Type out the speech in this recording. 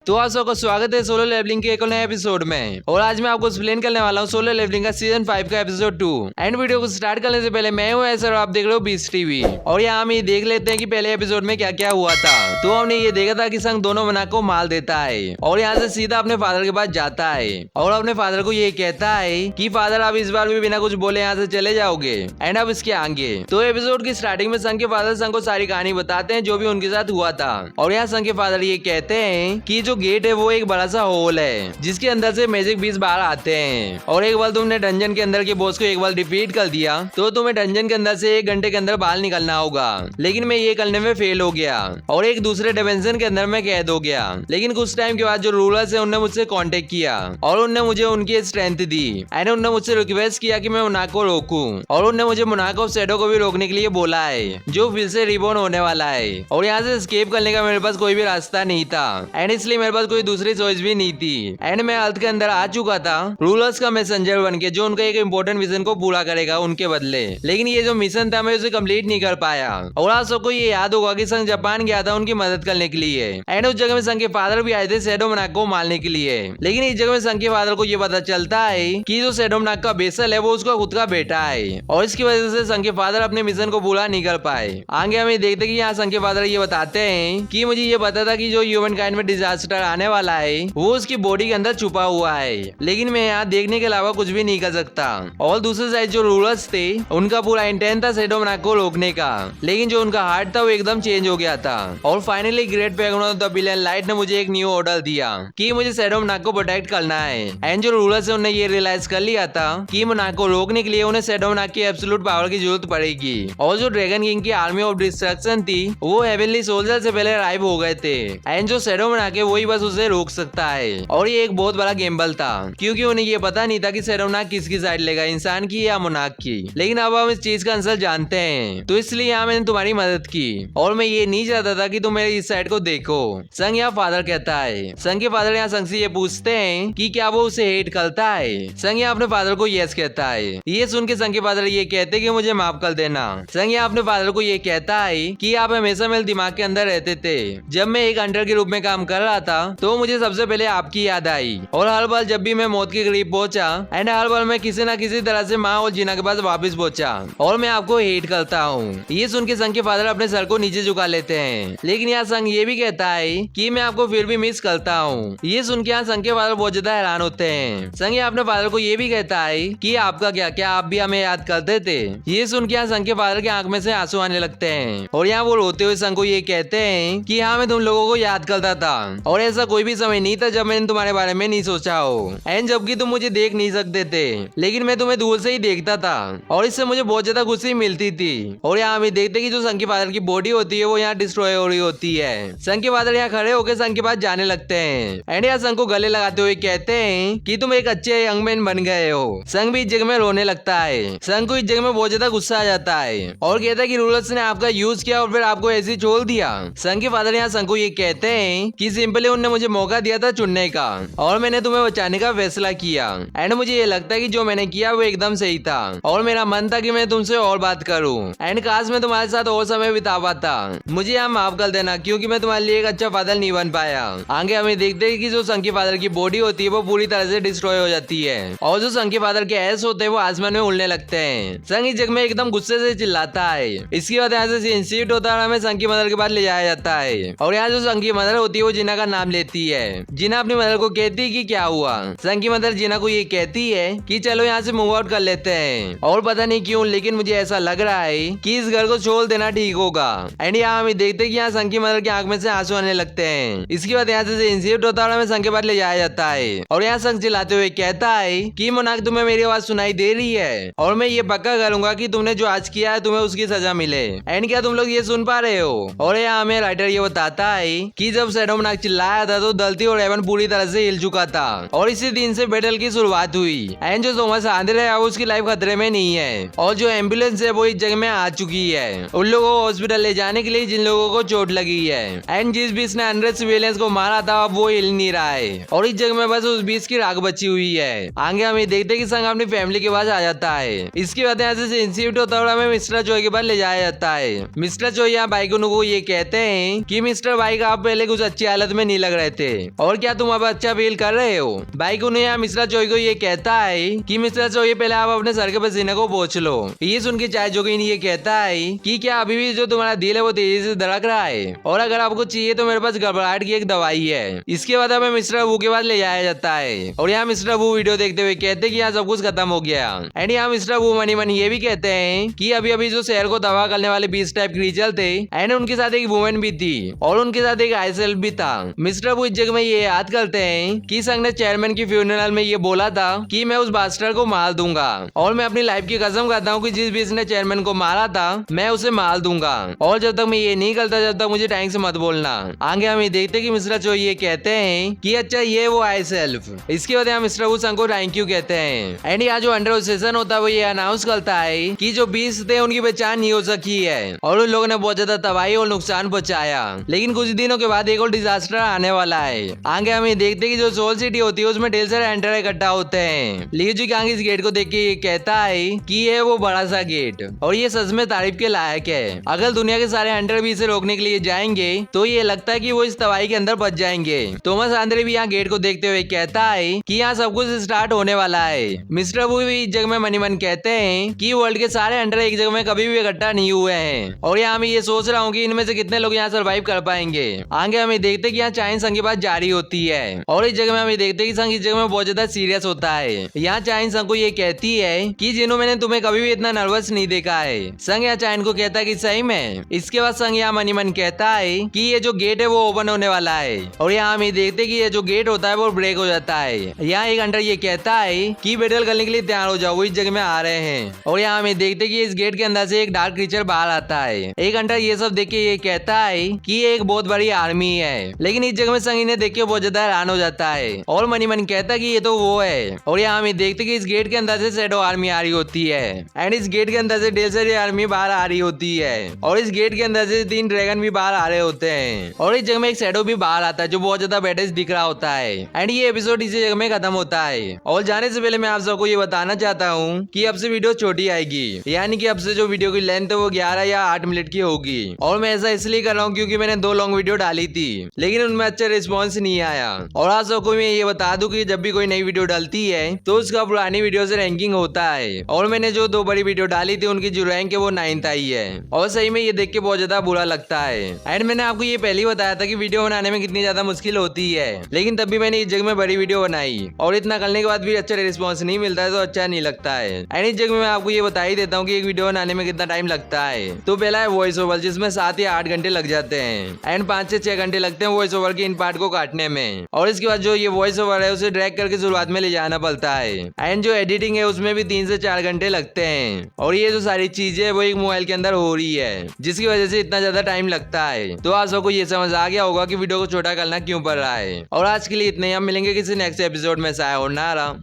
तो आप सबका स्वागत है सोलो लेवलिंग के एक नए एपिसोड में। और आज मैं आपको एक्सप्लेन करने वाला हूँ सोलो लेवलिंग का सीजन 5 का एपिसोड 2। एंड वीडियो को स्टार्ट करने से पहले मैं हूँ ऐसा और आप देख रहे हो बीस टीवी। और यहाँ हम ये देख लेते हैं कि पहले एपिसोड में क्या क्या हुआ था। तो हमने ये देखा था कि संग दोनों मना को मार देता है और यहाँ से सीधा अपने फादर के पास जाता है और अपने फादर को ये कहता है कि फादर आप इस बार भी बिना कुछ बोले यहाँ से चले जाओगे एंड अब इसके आगे। तो एपिसोड की स्टार्टिंग में संग के फादर संग को सारी कहानी बताते हैं जो भी उनके साथ हुआ था। और यहाँ संग के फादर ये कहते हैं कि जो गेट है वो एक बड़ा सा होल है जिसके अंदर से मैजिक बीस्ट बाहर आते हैं और एक बार तुमने डंजन के अंदर के बॉस को एक बार डिफीट कर दिया तो तुम्हें डंजन के अंदर से 1 घंटे के अंदर बाहर निकलना होगा। लेकिन मैं ये करने में फेल हो गया और एक दूसरे डिमेंशन के अंदर में कैद हो गया। लेकिन कुछ टाइम के बाद जो रूलर्स है उन्होंने मुझसे कांटेक्ट किया और उन्होंने मुझे उनकी स्ट्रेंथ दी एंड उन्होंने मुझसे रिक्वेस्ट किया कि मैं मुनाक को रोकूं और उन्होंने मुझे मुनाक ऑफ शैडो को भी रोकने के लिए बोला है जो फिर से रिबॉर्न होने वाला है। और यहाँ से एस्केप करने का मेरे पास कोई भी रास्ता नहीं था एंड इसलिए मेरे पास कोई दूसरी चॉइस भी नहीं थी एंड मैं अर्थ के अंदर आ चुका था रूलर्स का मैसेंजर बन के जो उनका एक इम्पोर्टेंट मिशन को पूरा करेगा उनके बदले। लेकिन ये जो मिशन था मैं उसे कंप्लीट नहीं कर पाया। और आप सबको ये याद होगा कि संग जापान गया था उनकी मदद करने के लिए एंड उस जगह में संग के फादर भी आए थे शैडो मोनाक को मारने के लिए। लेकिन इस जगह में संग के फादर को ये पता चलता है कि जो शैडो मोनाक का बेसल है वो उसका खुद का बेटा है और इसकी वजह से संग के फादर अपने मिशन को पूरा नहीं कर पाए। आगे हमें देखते कि यहाँ संग के फादर ये बताते हैं कि मुझे ये पता था कि जो ह्यूमन काइंड में डिजास्टर आने वाला है वो उसकी बॉडी के अंदर छुपा हुआ है, लेकिन मैं यहाँ देखने के अलावा कुछ भी नहीं कर सकता। और दूसरी साइड जो रूलर्स थे उनका पूरा इंटेंट था शैडो मोनाक को रोकने का, लेकिन जो उनका हार्ट था वो एकदम चेंज हो गया था। और finally great pagan of the billion light ने मुझे एक न्यू ऑर्डर दिया कि मुझे शैडो मोनाक को प्रोटेक्ट करना है। एंड जो रूलर्स है उन्हें ये रियलाइज कर लिया था कि मोनाक को रोकने के लिए उन्हें शैडो मोनाक की एब्सोल्यूट पावर की जरूरत पड़ेगी। और जो ड्रैगन किंग की आर्मी ऑफ डिस्ट्रक्शन थी वो हेवनली सोल्जर से पहले अराइव हो गए थे एंड जो शैडो मोनाक है वही बस उसे रोक सकता है। और ये एक बहुत बड़ा गेम्बल था क्योंकि उन्हें ये पता नहीं था कि शैडो मोनाक किसकी साइड लेगा, इंसान की या मोनाक की। लेकिन अब हम इस चीज का आंसर जानते हैं तो इसलिए यहाँ मैंने तुम्हारी मदद की और मैं ये नहीं चाहता था कि तुम मेरी इस साइड को देखो। संग यहाँ फादर कहता है। संग के फादर यहाँ संग से ये पूछते हैं कि क्या वो उसे हेट करता है। संग यहाँ अपने फादर को यस कहता है। ये सुन के संग के फादर ये कहते कि मुझे माफ कर देना। संग यहाँ अपने फादर को ये कहता है कि आप हमेशा मेरे दिमाग के अंदर रहते थे। जब मैं एक हंटर के रूप में काम कर रहा था तो मुझे सबसे पहले आपकी याद आई और हर बार जब भी मैं मौत के करीब पहुंचा एंड हर बार मैं किसी न किसी तरह से माँ और जीना के पास वापस पहुंचा और मैं आपको हेट करता हूँ। ये सुन के संग के फादर अपने सर को नीचे झुका लेते हैं। लेकिन यहाँ संग ये भी कहता है कि मैं आपको फिर भी मिस करता हूँ। ये सुन के यहाँ संग के फादर बहुत ज्यादा हैरान होते हैं। संग यहाँ अपने फादर को ये भी कहता है कि आपका क्या आप भी हमें याद करते थे। ये सुन के यहाँ संग के फादर के आंख में से आंसू आने लगते हैं और यहाँ वो रोते हुए संग को ये कहते हैं कि हाँ मैं तुम लोगों को याद करता था और ऐसा कोई भी समय नहीं था जब मैंने तुम्हारे बारे में नहीं सोचा हो एंड जबकि तुम मुझे देख नहीं सकते थे लेकिन मैं तुम्हें दूर से ही देखता था और इससे मुझे बहुत ज्यादा खुशी मिलती थी। और यहाँ हम देखते कि जो संग के फादर की बॉडी होती है वो यहाँ डिस्ट्रॉय हो रही होती है। संग के फादर यहाँ खड़े होकर संग के पास जाने लगते हैं एंड यहाँ संग को गले लगाते हुए कहते हैं कि तुम एक अच्छे यंग मैन बन गए हो। संग भी इस जगह में रोने लगता है। संग को इस जगह में बहुत ज्यादा गुस्सा आ जाता है और कहता है कि रूलर्स ने आपका यूज किया और फिर आपको ऐसे ही छोड़ दिया। संग के फादर यहाँ संग को ये कहते हैं कि सिंपली उन्होंने मुझे मौका दिया था चुनने का और मैंने तुम्हें बचाने का फैसला किया एंड मुझे ये लगता है कि जो मैंने किया वो एकदम सही था और मेरा मन था कि मैं तुमसे और बात करूं एंड काश मैं तुम्हारे साथ और समय बिता पाता। मुझे यहाँ माफ कर देना क्योंकि मैं तुम्हारे लिए एक अच्छा फादर नहीं बन पाया। आगे हमें देखते हैं कि जो संग के फादर की बॉडी होती है वो पूरी तरह से डिस्ट्रॉय हो जाती है और जो संग के फादर के ऐस होते हैं वो आसमान में उड़ने लगते हैं। संग इस जगह में एकदम गुस्से से चिल्लाता है। इसके बाद यहाँ से इंस्टीट्यूट होता है और हमें संग की मदर के पास ले जाया जाता है और यहाँ जो संग की मदर होती है वो जिना का नाम लेती है। जिना अपनी मदर को कहती है कि क्या हुआ। संग की मदर जिना को ये कहती है कि चलो यहाँ से मूव आउट कर लेते हैं और पता नहीं क्यों लेकिन मुझे ऐसा लग रहा है कि इस घर को छोड़ देना ठीक होगा। एंड यहाँ हम देखते हैं कि यहाँ संग की मदर की आंख में से आंसू आने लगते हैं। इसके बाद यहाँ से इंसिडेंट होता है और हमें संग के पास ले जाया जाता है और यहाँ संग चिल्लाते हुए कहता है कि मोनाक तुम्हें मेरी आवाज सुनाई दे रही है और मैं ये पक्का करूंगा कि तुमने जो आज किया है तुम्हें उसकी सजा मिले। एंड क्या तुम लोग ये सुन पा रहे हो। और यहाँ हमें राइटर ये बताता है कि जब शैडो मोनाक चिल्लाया था तो धरती और हेवन पूरी तरह से हिल चुका था और इसी दिन से बैटल की शुरुआत हुई एंड जो थॉमस आंद्रे है उसकी लाइफ खतरे में नहीं है और जो एम्बुलेंस है वो इस जगह में आ चुकी है उन लोगों को हॉस्पिटल ले जाने के लिए जिन लोगों को चोट लगी है एंड जिस बीस ने 100 सिविलियंस को मारा था अब वो हिल नहीं रहा है और इस जगह में बस उस बीस की राख बची हुई है। आगे हम ये देखते हैं कि संग अपनी फैमिली के पास आ जाता है। इसके बाद यहाँ से इंस्टीट्यूट होता है और हमें मिस्टर चोई के पास ले जाया जाता है। मिस्टर चोई यहाँ बाइकों को ये कहते हैं कि मिस्टर बाइक आप पहले कुछ अच्छी हालत में नहीं नहीं लग रहे थे। और क्या तुम अब अच्छा फील कर रहे हो? बाइक उन्हें यहाँ मिश्रा चोई को ये कहता है कि मिश्रा चोई पहले आप अपने सर के पसीने को पोंछ लो। ये सुन के चाय जोगिन ये कहता है कि क्या अभी भी जो तुम्हारा दिल है वो तेजी से धड़क रहा है, और अगर आपको चाहिए तो मेरे पास घबराहट की एक दवाई है। इसके बाद हमें मिस्टर वू के पास ले जाया जाता है और यहाँ मिस्टर वू वीडियो देखते हुए कहते कि यहाँ सब कुछ खत्म हो गया। एंड यहाँ मिस्टर वू मनी मनी ये भी कहते हैं कि अभी अभी जो शहर को तबाह करने वाले 20 टाइप क्रीचर थे एंड उनके साथ एक वुमेन भी थी और उनके साथ एक आईसेल्फ भी था। मिस्टर वू इस जगह में ये याद करते हैं कि संग ने चेयरमैन की फ्यूनरल में ये बोला था कि मैं उस बास्टर को मार दूंगा, और मैं अपनी लाइफ की कसम खाता हूँ कि जिस भी इसने चेयरमैन को मारा था मैं उसे मार दूंगा, और जब तक मैं ये नहीं करता जब तक मुझे टैंक से मत बोलना। आगे हम ये देखते कि मिस्टर चो ये कहते हैं कि अच्छा ये वो आई सेल्फ। इसके बाद यहाँ मिस्टर वू संग को थैंक यू कहते हैं एंड यहाँ जो अंडर सेशन होता है वो ये अनाउंस करता है कि जो 20 थे उनकी पहचान नहीं हो सकी है और उन लोगों ने बहुत ज्यादा तबाही और नुकसान पहुंचाया, लेकिन कुछ दिनों के बाद एक और डिजास्टर आने वाला है। आगे हम ये देखते हैं कि जो सोल सिटी होती है उसमें ढेर सारे एंटर इकट्ठा होते हैं। लियू आगे इस गेट को देख के ये कहता है कि ये वो बड़ा सा गेट और ये सच में तारीफ के लायक है। अगर दुनिया के सारे एंटर भी इसे रोकने के लिए जाएंगे तो ये लगता है कि वो इस तबाही के अंदर बच जाएंगे। थॉमस आंद्रे भी यहाँ गेट को देखते हुए कहता है कि यहाँ सब कुछ स्टार्ट होने वाला है। मिस्टर वू भी इस जगह में मनी मन कहते हैं कि वर्ल्ड के सारे एंटर एक जगह में कभी भी इकट्ठा नहीं हुए हैं, और यहाँ मैं ये सोच रहा हूँ कि इनमें से कितने लोग यहाँ सर्वाइव कर पाएंगे। आगे हमें देखते कि यहाँ चाइन संघ की बात जारी होती है और इस जगह में हमें देखते कि संघ इस जगह में बहुत ज्यादा सीरियस होता है। यहाँ चाइन संघ को ये कहती है कि जिन्हों मैंने तुम्हें कभी भी इतना नर्वस नहीं देखा है। संघ यहाँ चाइन को कहता है कि सही में। इसके बाद संघ यहाँ मनी मन कहता है कि ये जो गेट है वो ओपन होने वाला है, और यहाँ हम देखते कि ये जो गेट होता है वो ब्रेक हो जाता है। यहाँ एक अंडर ये कहता है कि बैटल करने के लिए तैयार हो जाओ, वो इस जगह में आ रहे हैं, और यहाँ हमें देखते कि इस गेट के अंदर से एक डार्क क्रीचर बाहर आता है। एक अंडर ये सब देख के ये कहता है कि ये एक बहुत बड़ी आर्मी है, लेकिन इस जगह में संघ इन्हें देख के बहुत ज्यादा हैरान हो जाता है और मनी मन कहता है कि ये तो वो है, और यहाँ हमें देखते कि इस गेट के अंदर से शैडो आर्मी आ रही होती है एंड इस गेट के अंदर से ढेर सारी आर्मी बाहर आ रही होती है, और इस गेट के अंदर से 3 ड्रैगन भी बाहर आ रहे होते हैं, और इस जगह में एक शैडो भी बाहर आता है जो बहुत ज्यादा बेडेज दिख रहा होता है। एंड ये एपिसोड इसी जगह में खत्म होता है। और जाने से पहले मैं आप सबको ये बताना चाहता हूँ कि अब से वीडियो छोटी आएगी, यानी कि अब से जो वीडियो की लेंथ है वो 11 या 8 मिनट की होगी, और मैं ऐसा इसलिए कर रहा हूँ क्योंकि मैंने 2 लॉन्ग वीडियो डाली थी लेकिन उनमें अच्छा रिस्पॉन्स नहीं आया। और आप सबको मैं ये बता दूं कि जब भी कोई नई वीडियो डलती है तो उसका पुरानी वीडियो से रैंकिंग होता है, और मैंने जो 2 बड़ी वीडियो डाली थी उनकी जो रैंक है वो 9th आई है, और सही में ये देख के बहुत ज्यादा बुरा लगता है। एंड मैंने आपको ये पहले ही बताया था कि वीडियो बनाने में कितनी ज्यादा मुश्किल होती है, लेकिन तब भी मैंने इस जगह में बड़ी वीडियो बनाई और इतना करने के बाद भी अच्छा रिस्पॉन्स नहीं मिलता है तो अच्छा नहीं लगता है। एंड इस जगह में मैं आपको ये बता ही देता हूँ कि एक वीडियो बनाने में कितना टाइम लगता है। तो पहला है वॉइस ओवर, जिसमें 7 या 8 घंटे लग जाते हैं एंड 5 से 6 घंटे लगते हैं वॉइस ओवर के इन पार्ट को काटने में, और इसके बाद जो ये वॉइस ओवर है उसे ड्रैग करके शुरुआत में ले जाना पड़ता है। एंड जो एडिटिंग है उसमें भी 3 से 4 घंटे लगते हैं, और ये जो सारी चीजें है वो एक मोबाइल के अंदर हो रही है जिसकी वजह से इतना ज्यादा टाइम लगता है। तो आप सबको ये समझ आ गया होगा कि वीडियो को छोटा करना क्यों पड़ रहा है। और आज के लिए इतने ही, हम मिलेंगे किसी नेक्स्ट एपिसोड में। सायोनारा।